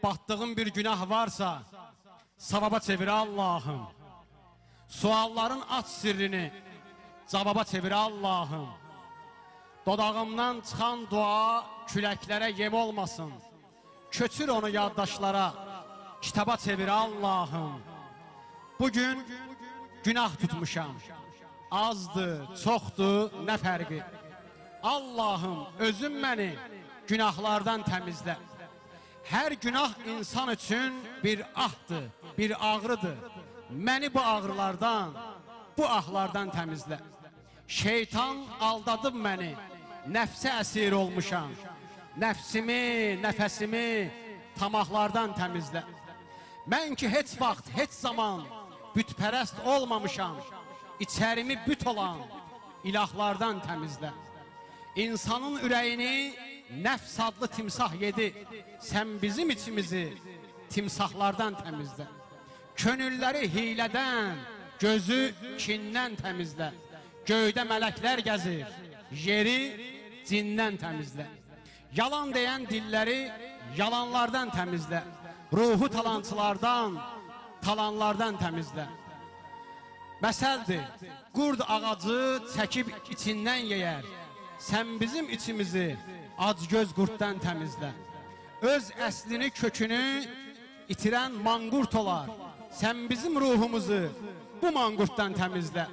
batdığım bir günah varsa savaba çevir Allah'ım. Sualların aç sirrini cavaba çevir Allah'ım. Dodağımdan çıxan dua küləklərə yem olmasın. Köçür onu yaddaşlara, kitaba çevir Allah'ım. Bugün günah tutmuşam. Azdı, çoxdu, nə fərqi? Allah'ım özün məni günahlardan təmizlə. Hər günah insan üçün bir ahdır, bir ağrıdır. Məni bu ağrılardan, bu ahlardan təmizlə. Şeytan aldadıb məni, nəfsə əsir olmuşam. Nəfsimi, nəfəsimi tamahlardan təmizlə. Mən ki heç vaxt, heç zaman bütpərəst olmamışam. İçərimi büt olan ilahlardan təmizlə. İnsanın ürəyini nəfs adlı timsah yedi. Sən bizim içimizi timsahlardan təmizlə. Könülləri hilədən, gözü kindən təmizlə. Göydə mələklər gəzir, yeri cindən təmizlə. Yalan deyən dilləri yalanlardan təmizlə. Ruhu talançılardan, talanlardan təmizlə. Məsəldir, qurd ağacı çəkib içindən yeyər. Sən bizim içimizi acgöz qurddan təmizlə. Öz əslini, kökünü itirən manqurt olar. Sən bizim ruhumuzu bu manqurtdan təmizlə.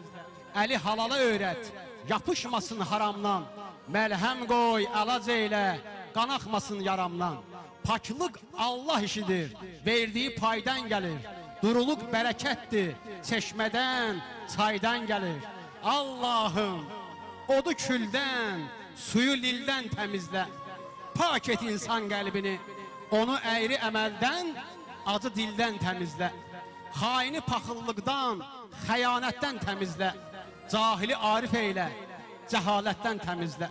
Əli halala öyrət, yapışmasın haramdan. Məlhəm qoy, əlac eylə, qanaxmasın yaramdan. Paklıq Allah işidir, verdiyi paydan gəlir. Duruluq bərəkətdir, çeşmədən, çaydan gəlir. Allah'ım, odu küldən, suyu lildən təmizlə. Pak et insan qəlbini, onu əyri əməldən, acı dildən təmizlə. Xaini paxıllıqdan, xəyanətdən təmizlə. Cahili arif eylə, cəhalətdən təmizlə.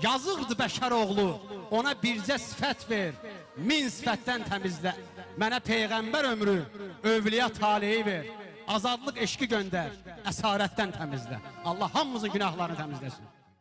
Yazıqdır bəşər oğlu, ona bircə sifət ver, min sifətdən təmizlə. Mənə peyğəmbər ömrü, övliya taleyi ver. Azadlıq eşqi göndər, əsarətdən təmizlə. Allah hamımızın günahlarını təmizləsin.